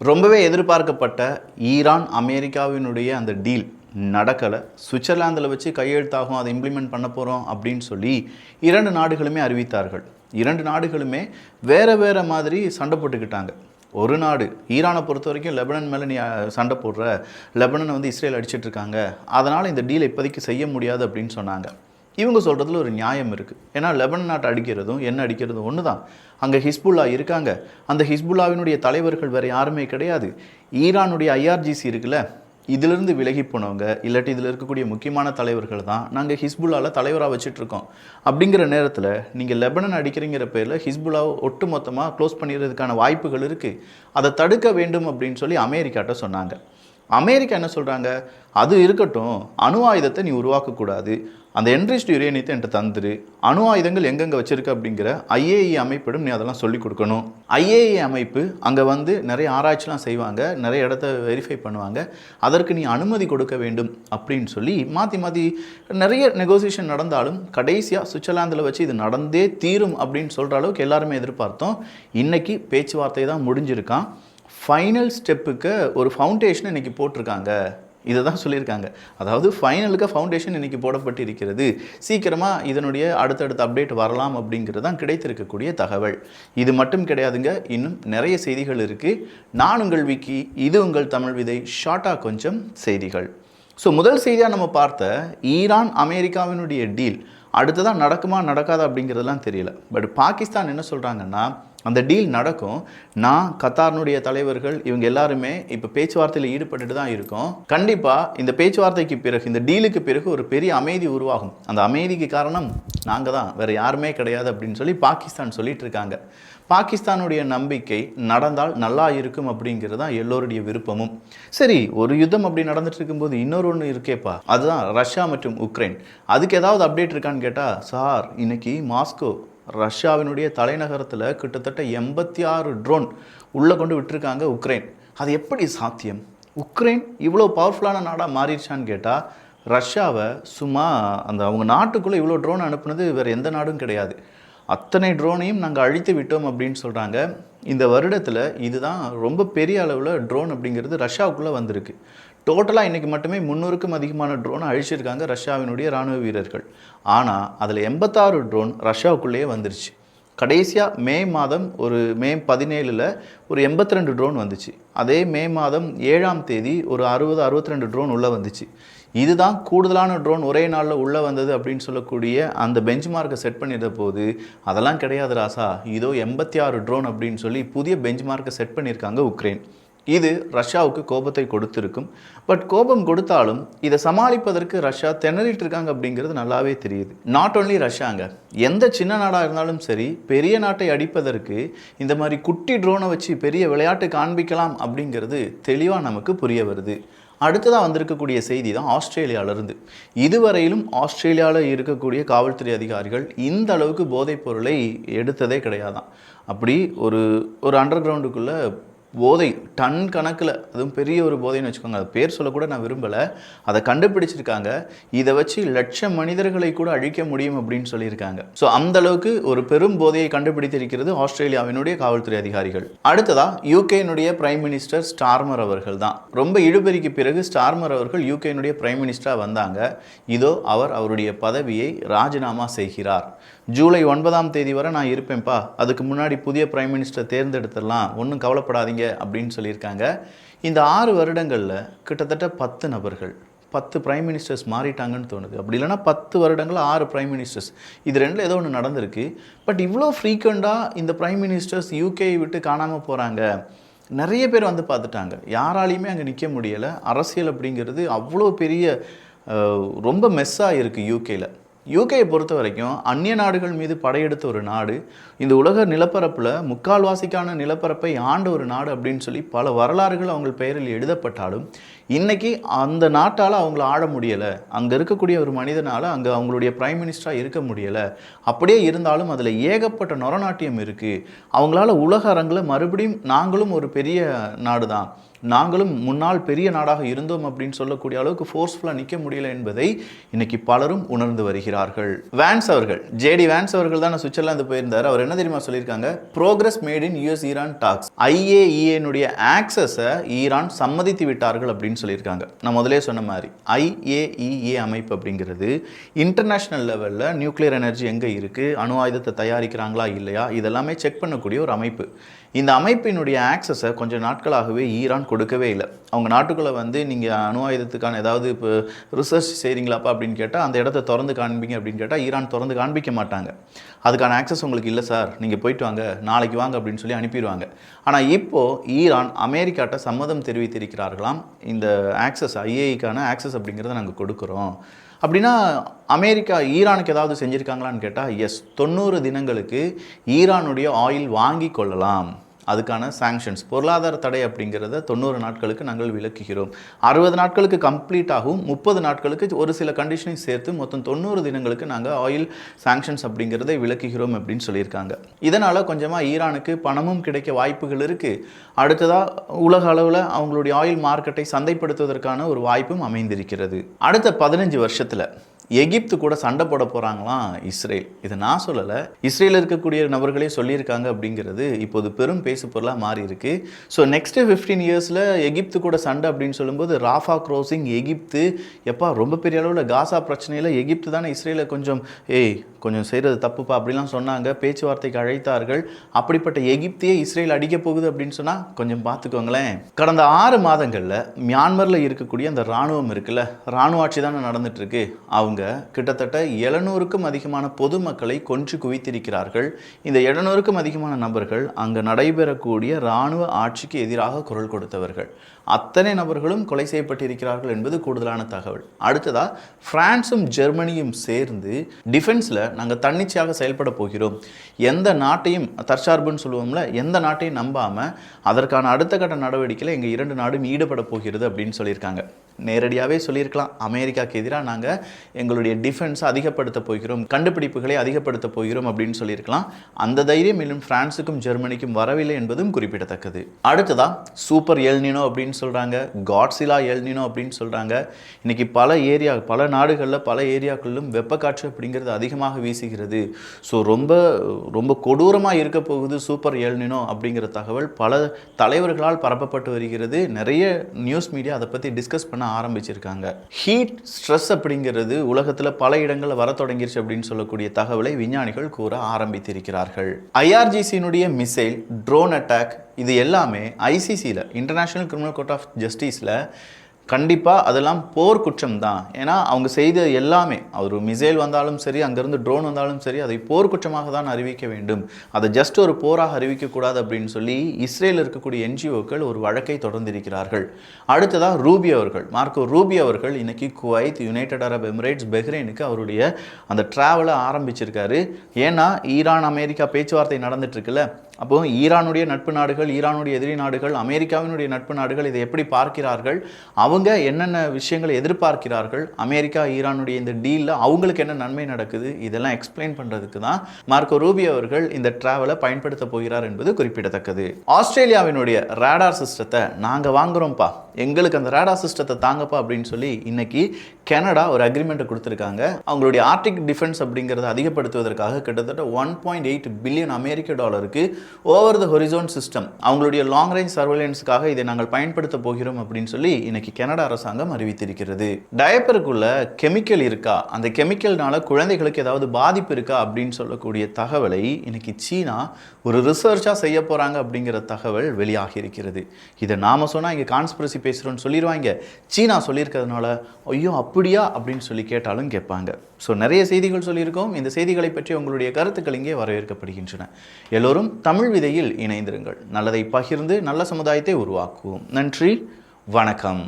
ரொம்பவே எதிர்பார்க்கப்பட்ட ஈரான் அமெரிக்காவினுடைய அந்த டீல் நடக்கலை. சுவிட்சர்லாந்தில் வச்சு கையெழுத்தாகும், அதை இம்ப்ளிமெண்ட் பண்ண போகிறோம் அப்படின்னு சொல்லி இரண்டு நாடுகளுமே அறிவித்தார்கள். இரண்டு நாடுகளுமே வேறு வேறு மாதிரி சண்டை போட்டுக்கிட்டாங்க. ஒரு நாடு ஈரானை பொறுத்த வரைக்கும் லெபனன் மேலே நீ சண்டை போடுற, லெபனனை வந்து இஸ்ரேல் அடிச்சிட்ருக்காங்க, அதனால் இந்த டீலை இப்போதைக்கு செய்ய முடியாது அப்படின்னு சொன்னாங்க. இவங்க சொல்கிறதுல ஒரு நியாயம் இருக்குது. ஏன்னா லெபனன் நாட்டை அடிக்கிறதும் என்ன அடிக்கிறதும் ஒன்று தான். அங்கே ஹிஸ்புல்லா இருக்காங்க. அந்த ஹிஸ்புல்லாவினுடைய தலைவர்கள் வேறு யாருமே கிடையாது. ஈரானுடைய ஐஆர்ஜிசி இருக்குல்ல, இதிலிருந்து விலகி போனவங்க இல்லாட்டி இதில் இருக்கக்கூடிய முக்கியமான தலைவர்கள் தான் நாங்கள் ஹிஸ்புல்லாவில் தலைவராக வச்சுட்ருக்கோம். அப்படிங்கிற நேரத்தில் நீங்கள் லெபனன் அடிக்கிறங்கிற பேரில் ஹிஸ்புல்லாவை ஒட்டு மொத்தமாக க்ளோஸ் பண்ணிடுறதுக்கான வாய்ப்புகள் இருக்குது. அதை தடுக்க வேண்டும் அப்படின்னு சொல்லி அமெரிக்காட்ட சொன்னாங்க. அமெரிக்கா என்ன சொல்கிறாங்க, அது இருக்கட்டும், அணு ஆயுதத்தை நீ உருவாக்கக்கூடாது, அந்த என்ரிச்டு யுரேனியத்தை என்கிட்ட தந்துரு, அணு ஆயுதங்கள் எங்கெங்கே வச்சுருக்க அப்படிங்கிற ஐஏஇ அமைப்பிடம் நீ அதெல்லாம் சொல்லிக் கொடுக்கணும். ஐஏஇ அமைப்பு அங்கே வந்து நிறைய ஆராய்ச்சிலாம் செய்வாங்க, நிறைய இடத்த வெரிஃபை பண்ணுவாங்க, அதற்கு நீ அனுமதி கொடுக்க வேண்டும் அப்படின்னு சொல்லி மாற்றி மாற்றி நிறைய நெகோசியேஷன் நடந்தாலும் கடைசியாக சுவிட்சர்லாந்தில் வச்சு இது நடந்தே தீரும் அப்படின்னு சொல்கிற அளவுக்கு எல்லாருமே எதிர்பார்த்தோம். இன்றைக்கி பேச்சுவார்த்தை தான் முடிஞ்சிருக்கான். ஃபைனல் ஸ்டெப்புக்கு ஒரு ஃபவுண்டேஷன் இன்றைக்கி போட்டிருக்காங்க. இதை தான் சொல்லியிருக்காங்க. அதாவது ஃபைனலுக்கு ஃபவுண்டேஷன் இன்றைக்கி போடப்பட்டு இருக்கிறது. சீக்கிரமாக இதனுடைய அடுத்தடுத்த அப்டேட் வரலாம் அப்படிங்கிறது தான் கிடைத்திருக்கக்கூடிய தகவல். இது மட்டும் கிடையாதுங்க, இன்னும் நிறைய செய்திகள் இருக்குது. நான் உங்கள் விக்கி, இது உங்கள் தமிழ் விதை. ஷார்ட்டாக கொஞ்சம் செய்திகள். ஸோ முதல் செய்தியாக நம்ம பார்த்த ஈரான் அமெரிக்காவினுடைய டீல் அடுத்ததான் நடக்குமா நடக்காதா அப்படிங்கிறதுலாம் தெரியல. பட் பாகிஸ்தான் என்ன சொல்கிறாங்கன்னா, அந்த டீல் நடக்கும். நான் கத்தாரினுடைய தலைவர்கள் இவங்க எல்லாருமே இப்போ பேச்சுவார்த்தையில் ஈடுபட்டுட்டு தான் இருக்கோம். கண்டிப்பாக இந்த பேச்சுவார்த்தைக்கு பிறகு, இந்த டீலுக்கு பிறகு ஒரு பெரிய அமைதி உருவாகும். அந்த அமைதிக்கு காரணம் நாங்கள் தான், வேறு யாருமே கிடையாது அப்படின்னு சொல்லி பாகிஸ்தான் சொல்லிட்டு இருக்காங்க. பாகிஸ்தானுடைய நம்பிக்கை நடந்தால் நல்லா இருக்கும் அப்படிங்கிறது தான் எல்லோருடைய விருப்பமும். சரி, ஒரு யுத்தம் அப்படி நடந்துட்டு இருக்கும்போது இன்னொரு ஒன்று இருக்கேப்பா, அதுதான் ரஷ்யா மற்றும் உக்ரைன். அதுக்கு ஏதாவது அப்டேட் இருக்கான்னு கேட்டால், சார் இன்னைக்கு மாஸ்கோ ரஷ்யாவினுடைய தலைநகரத்தில் கிட்டத்தட்ட 86 ட்ரோன் உள்ளே கொண்டு விட்டுருக்காங்க உக்ரைன். அது எப்படி சாத்தியம்? உக்ரைன் இவ்வளோ பவர்ஃபுல்லான நாடாக மாறிடுச்சான்னு கேட்டால், ரஷ்யாவை சும்மா அந்த அவங்க நாட்டுக்குள்ளே இவ்வளோ ட்ரோன் அனுப்புனது வேறு எந்த நாடும் கிடையாது. அத்தனை ட்ரோனையும் நாங்கள் அழித்து விட்டோம் அப்படின்னு சொல்கிறாங்க. இந்த வருடத்தில் இதுதான் ரொம்ப பெரிய அளவில் ட்ரோன் அப்படிங்கிறது ரஷ்யாவுக்குள்ளே வந்திருக்கு. டோட்டலாக இன்றைக்கி மட்டுமே 300க்கும் அதிகமான ட்ரோனை அழிச்சிருக்காங்க ரஷ்யாவினுடைய இராணுவ வீரர்கள். ஆனால் அதில் 86 ட்ரோன் ரஷ்யாவுக்குள்ளேயே வந்துருச்சு. கடைசியாக மே 17 ஒரு 82 ட்ரோன் வந்துச்சு. அதே மே 7 ஒரு 62 ட்ரோன் உள்ளே வந்துச்சு. இதுதான் கூடுதலான ட்ரோன் ஒரே நாளில் உள்ளே வந்தது அப்படின்னு சொல்லக்கூடிய அந்த பெஞ்ச் மார்க்கை செட் பண்ணிடுற போது, அதெல்லாம் கிடையாது ராசா, இதோ 86 ட்ரோன் அப்படின்னு சொல்லி புதிய பெஞ்ச் மார்க்கை செட் பண்ணியிருக்காங்க உக்ரைன். இது ரஷ்யாவுக்கு கோபத்தை கொடுத்துருக்கும். பட் கோபம் கொடுத்தாலும் இதை சமாளிப்பதற்கு ரஷ்யா திணறிட்டு இருக்காங்க அப்படிங்கிறது நல்லாவே தெரியுது. நாட் ஓன்லி ரஷ்யாங்க, எந்த சின்ன நாடாக இருந்தாலும் சரி, பெரிய நாட்டை அடிப்பதற்கு இந்த மாதிரி குட்டி ட்ரோனை வச்சு பெரிய விளையாட்டு காண்பிக்கலாம் அப்படிங்கிறது தெளிவாக நமக்கு புரிய வருது. அடுத்ததாக வந்திருக்கக்கூடிய செய்தி தான் ஆஸ்திரேலியாவிலிருந்து. இதுவரையிலும் ஆஸ்திரேலியாவில் இருக்கக்கூடிய காவல்துறை அதிகாரிகள் இந்த அளவுக்கு போதைப் பொருளை எடுத்ததே கிடையாதான். அப்படி ஒரு அண்டர் கிரவுண்டுக்குள்ளே போதை டன் கணக்கில், அதுவும் பெரிய ஒரு போதைன்னு வச்சுக்கோங்க, அது பேர் சொல்லக்கூட நான் விரும்பலை, அதை கண்டுபிடிச்சிருக்காங்க. இதை வச்சு லட்சம் மனிதர்களை கூட அழிக்க முடியும் அப்படின்னு சொல்லியிருக்காங்க. ஸோ அந்த அளவுக்கு ஒரு பெரும் போதையை கண்டுபிடித்திருக்கிறது ஆஸ்திரேலியாவினுடைய காவல்துறை அதிகாரிகள். அடுத்ததாக யூகேனுடைய பிரைம் மினிஸ்டர் ஸ்டார்மர் அவர்கள் தான். ரொம்ப இழுபறிக்கு பிறகு ஸ்டார்மர் அவர்கள் யூகேனுடைய பிரைம் மினிஸ்டராக வந்தாங்க. இதோ அவர் அவருடைய பதவியை ராஜினாமா செய்கிறார். ஜூலை 9 வரை நான் இருப்பேன்ப்பா, அதுக்கு முன்னாடி புதிய பிரைம் மினிஸ்டர் தேர்ந்தெடுத்துடலாம், ஒன்றும் கவலைப்படாதீங்க அப்படின்னு சொல்லியிருக்காங்க. இந்த 6 வருடங்களில் கிட்டத்தட்ட 10 நபர்கள் 10 பிரைம் மினிஸ்டர்ஸ் மாறிட்டாங்கன்னு தோணுது. அப்படி இல்லைனா 10 வருடங்களில் 6 பிரைம் மினிஸ்டர்ஸ், இது ரெண்டில் ஏதோ ஒன்று நடந்திருக்கு. பட் இவ்வளோ ஃப்ரீக்வெண்ட்டாக இந்த பிரைம் மினிஸ்டர்ஸ் யூகேயை விட்டு காணாமல் போகிறாங்க. நிறைய பேர் வந்து பார்த்துட்டாங்க, யாராலையுமே அங்கே நிற்க முடியலை. அரசியல் அப்படிங்கிறது அவ்வளோ பெரிய ரொம்ப மெஸ்ஸாக இருக்குது யூகேயில். யூகேயை பொறுத்த வரைக்கும் அந்நிய நாடுகள் மீது படையெடுத்த ஒரு நாடு, இந்த உலக நிலப்பரப்பில் முக்கால்வாசிக்கான நிலப்பரப்பை ஆண்ட ஒரு நாடு அப்படின்னு சொல்லி பல வரலாறுகள் அவங்க பெயரில் எழுதப்பட்டாலும் இன்றைக்கி அந்த நாட்டால் அவங்கள ஆள முடியலை. அங்கே இருக்கக்கூடிய ஒரு மனிதனால் அங்கே அவங்களுடைய பிரைம் மினிஸ்டராக இருக்க முடியலை. அப்படியே இருந்தாலும் அதில் ஏகப்பட்ட நொரநாட்டியம் இருக்குது. அவங்களால உலக அரங்கில் மறுபடியும் நாங்களும் ஒரு பெரிய நாடு தான், நாங்களும் முன்னால் பெரிய நாடாக இருந்தோம் அப்படின்னு சொல்லக்கூடிய அளவுக்கு ஃபோர்ஸ்ஃபுல்லாக நிற்க முடியல என்பதை இன்றைக்கி பலரும் உணர்ந்து வருகிறார்கள். தெரிவிக்கிறார்கள். வான்ஸ் அவர்கள், ஜேடி வான்ஸ் அவர்கள் தான் சுவிட்சர்லாந்து போயிருந்தார். அவர் என்ன தெரியுமா சொல்லியிருக்காங்க? Progress made in US Iran talks, IAEA ஆக்சஸை ஈரான் சம்மதித்து விட்டார்கள் அப்படின்னு சொல்லியிருக்காங்க. நான் முதலே சொன்ன மாதிரி IAEA அமைப்பு அப்படிங்கிறது இன்டர்நேஷனல் லெவலில் நியூக்ளியர் எனர்ஜி எங்கே இருக்குது, அணு ஆயுதத்தை தயாரிக்கிறாங்களா இல்லையா, இதெல்லாமே செக் பண்ணக்கூடிய ஒரு அமைப்பு. இந்த அமைப்பினுடைய ஆக்சஸை கொஞ்சம் நாட்களாகவே ஈரான் கொடுக்கவே இல்லை. அவங்க நாட்டுக்குள்ளே வந்து நீங்கள் அணு ஆயுதத்துக்கான ஏதாவது இப்போ ரிசர்ச் செய்கிறீங்களாப்பா அப்படின்னு கேட்டால், அந்த இடத்த திறந்து காண்பிங்க அப்படின்னு கேட்டால் ஈரான் திறந்து காண்பிக்க மாட்டாங்க. அதுக்கான ஆக்சஸ் உங்களுக்கு இல்லை சார், நீங்கள் போயிட்டு வாங்க, நாளைக்கு வாங்க அப்படின்னு சொல்லி அனுப்பிடுவாங்க. ஆனால் இப்போது ஈரான் அமெரிக்காட்ட சம்மதம் தெரிவித்திருக்கிறார்களாம், இந்த ஆக்சஸ் IAEAக்கான ஆக்சஸ் அப்படிங்கிறத நாங்கள் கொடுக்குறோம். அப்படின்னா அமெரிக்கா ஈரானுக்கு ஏதாவது செஞ்சுருக்காங்களான்னு கேட்டால் எஸ், 90 தினங்களுக்கு ஈரானுடைய ஆயில் வாங்கி கொள்ளலாம். அதுக்கான சாங்ஷன்ஸ், பொருளாதார தடை அப்படிங்கிறத 90 நாட்களுக்கு நாங்கள் விலக்குகிறோம். 60 நாட்களுக்கு கம்ப்ளீட் ஆகும், 30 நாட்களுக்கு ஒரு சில கண்டிஷனையும் சேர்த்து மொத்தம் 90 தினங்களுக்கு நாங்கள் ஆயில் சாங்ஷன்ஸ் அப்படிங்கிறத விலக்குகிறோம் அப்படின்னு சொல்லியிருக்காங்க. இதனால் கொஞ்சமாக ஈரானுக்கு பணமும் கிடைக்க வாய்ப்புகள் இருக்குது. அடுத்ததாக உலக அளவில் அவங்களுடைய ஆயில் மார்க்கெட்டை சந்தைப்படுத்துவதற்கான ஒரு வாய்ப்பும் அமைந்திருக்கிறது. அடுத்த 15 வருஷத்தில் எகிப்து கூட சண்டை போட போகிறாங்களாம் இஸ்ரேல். இதை நான் சொல்லலை, இஸ்ரேலில் இருக்கக்கூடிய நபர்களே சொல்லியிருக்காங்க. அப்படிங்கிறது இப்போது பெரும் பேசு பொருளாக மாறி இருக்கு. ஸோ நெக்ஸ்ட்டு 15 இயர்ஸில் எகிப்து கூட சண்டை அப்படின்னு சொல்லும்போது ராஃபா க்ராசிங் எகிப்து, எப்பா ரொம்ப பெரிய அளவில் காசா பிரச்சனையில் எகிப்து தானே இஸ்ரேலை கொஞ்சம் கொஞ்சம் செய்கிறது தப்புப்பா அப்படிலாம் சொன்னாங்க, பேச்சுவார்த்தைக்கு அழைத்தார்கள். அப்படிப்பட்ட எகிப்தையே இஸ்ரேல் அடிக்க போகுது அப்படின்னு சொன்னால் கொஞ்சம் பார்த்துக்கோங்களேன். கடந்த 6 மாதங்களில் மியான்மரில் இருக்கக்கூடிய அந்த இராணுவம் இருக்குல்ல, இராணுவ ஆட்சி தானே நடந்துட்டு இருக்கு. அவங்க கிட்டத்தட்ட 700க்கும் அதிகமான பொதுமக்களை கொன்று குவித்திருக்கிறார்கள். இந்த 700க்கும் அதிகமான நபர்கள் அங்கு நடைபெறக்கூடிய இராணுவ ஆட்சிக்கு எதிராக குரல் கொடுத்தவர்கள். அத்தனை நபர்களும் கொலை செய்யப்பட்டிருக்கிறார்கள் என்பது கூடுதலான தகவல். அடுத்ததா பிரான்சும் ஜெர்மனியும் சேர்ந்து டிஃபென்ஸில் நாங்கள் தன்னிச்சையாக செயல்பட போகிறோம், எந்த நாட்டையும் தற்சார்புன்னு சொல்லுவோம்ல, எந்த நாட்டையும் நம்பாமல் அதற்கான அடுத்த கட்ட நடவடிக்கையில் எங்கள் 2 நாடும் ஈடுபட போகிறது அப்படின்னு சொல்லியிருக்காங்க. நேரடியாகவே சொல்லியிருக்கலாம், அமெரிக்காவுக்கு எதிராக நாங்கள் எங்களுடைய டிஃபென்ஸை அதிகப்படுத்த போகிறோம், கண்டுபிடிப்புகளை அதிகப்படுத்த போகிறோம் அப்படின்னு சொல்லியிருக்கலாம். அந்த தைரியம் இன்னும் பிரான்ஸுக்கும் ஜெர்மனிக்கும் வரவில்லை என்பதும் குறிப்பிடத்தக்கது. அடுத்ததான் சூப்பர் எல்னினோ அப்படின்னு சொல்கிறாங்க, காட்ஸிலா எல்னினோ அப்படின்னு சொல்கிறாங்க. இன்றைக்கி பல நாடுகளில் பல ஏரியாக்களிலும் வெப்பக்காற்று அப்படிங்கிறது அதிகமாக வீசுகிறது. ஸோ ரொம்ப ரொம்ப கொடூரமாக இருக்க போகுது சூப்பர் எல்னினோ அப்படிங்கிற தகவல் பல தலைவர்களால் பரப்பப்பட்டு வருகிறது. நிறைய நியூஸ் மீடியா அதை பற்றி டிஸ்கஸ் பண்ண ஆரம்பிச்சிருக்காங்க. ஹீட் ஸ்ட்ரெஸ் அப்படிங்கிறது உலகத்தில் பல இடங்களில் வர தொடங்கிருச்சு அப்படின்னு சொல்லக்கூடிய தகவலை விஞ்ஞானிகள் கூற ஆரம்பித்திருக்கிறார்கள். IRGCனுடைய மிசைல், ட்ரோன் அட்டாக், இது எல்லாமே ICCயில், இன்டர்நேஷனல் கிரிமினல் கோர்ட் ஆஃப் ஜஸ்டிஸில் கண்டிப்பாக அதெல்லாம் போர் குற்றம் தான். ஏன்னா அவங்க செய்த எல்லாமே, ஒரு மிசைல் வந்தாலும் சரி, அங்கேருந்து ட்ரோன் வந்தாலும் சரி, அதை போர் குற்றமாக தான் அறிவிக்க வேண்டும், அதை ஜஸ்ட் ஒரு போராக அறிவிக்கக்கூடாது அப்படின்னு சொல்லி இஸ்ரேலில் இருக்கக்கூடிய NGOக்கள் ஒரு வழக்கை தொடர்ந்திருக்கிறார்கள். அடுத்ததாக ரூபி அவர்கள், மார்க்கோ ரூபி அவர்கள் இன்னைக்கு குவைத், யுனைடெட் அரப் எமிரேட்ஸ், பஹ்ரைனுக்கு அவருடைய அந்த ட்ராவலை ஆரம்பிச்சிருக்காரு. ஏன்னா ஈரான் அமெரிக்கா பேச்சுவார்த்தை நடந்துட்டு இருக்குல்ல, அப்போ ஈரானுடைய நட்பு நாடுகள், ஈரானுடைய எதிரி நாடுகள், அமெரிக்காவினுடைய நட்பு நாடுகள் இதை எப்படி பார்க்கிறார்கள், அவங்க என்னென்ன விஷயங்களை எதிர்பார்க்கிறார்கள், அமெரிக்கா ஈரானுடைய இந்த டீலில் அவங்களுக்கு என்ன நன்மை நடக்குது, இதெல்லாம் எக்ஸ்பிளைன் பண்ணுறதுக்கு தான் மார்க்கோ ரூபியோ அவர்கள் இந்த டிராவலை பயன்படுத்த போகிறார் என்பது குறிப்பிடத்தக்கது. ஆஸ்திரேலியாவினுடைய ரேடார் சிஸ்டத்தை நாங்கள் வாங்குகிறோம்ப்பா, எங்களுக்கு அந்த ரேடார் சிஸ்டத்தை தாங்கப்பா அப்படின்னு சொல்லி இன்னைக்கு கனடா ஒரு அக்ரிமெண்ட்டை கொடுத்துருக்காங்க. அவங்களுடைய ஆர்டிக் டிஃபென்ஸ் அப்படிங்கிறத அதிகப்படுத்துவதற்காக கிட்டத்தட்ட $1.8 பில்லியன் அமெரிக்க டாலருக்கு ஓவர் த ஹொரிசோன் சிஸ்டம், அவங்களுடைய லாங் ரேஞ்ச் சர்வேலன்ஸுக்காக இதை நாங்கள் பயன்படுத்த போகிறோம் அப்படின்னு சொல்லி இன்னைக்கு கனடா அரசாங்கம் அறிவித்திருக்கிறது. டயப்பருக்குள்ள கெமிக்கல் இருக்கா, அந்த கெமிக்கல்னால குழந்தைகளுக்கு ஏதாவது பாதிப்பு இருக்கா அப்படின்னு சொல்லக்கூடிய தகவலை இன்னைக்கு சீனா ஒரு ரிசர்ச்சாக செய்ய போகிறாங்க அப்படிங்கிற தகவல் வெளியாகி இருக்கிறது. இதை நாம சொன்னால் இங்கே கான்ஸ்பிரசி பேசுகிறோன்னு சொல்லிடுவாங்க, சீனா சொல்லியிருக்கிறதுனால ஐயோ அப்படியா அப்படின்னு சொல்லி கேட்டாலும் கேட்பாங்க. ஸோ நிறைய செய்திகள் சொல்லியிருக்கோம். இந்த செய்திகளை பற்றி உங்களுடைய கருத்துக்கள் இங்கே வரவேற்கப்படுகின்றன. எல்லோரும் தமிழ் விதையில் இணைந்திருங்கள். நல்லதை பகிர்ந்து நல்ல சமுதாயத்தை உருவாக்குவோம். நன்றி, வணக்கம்.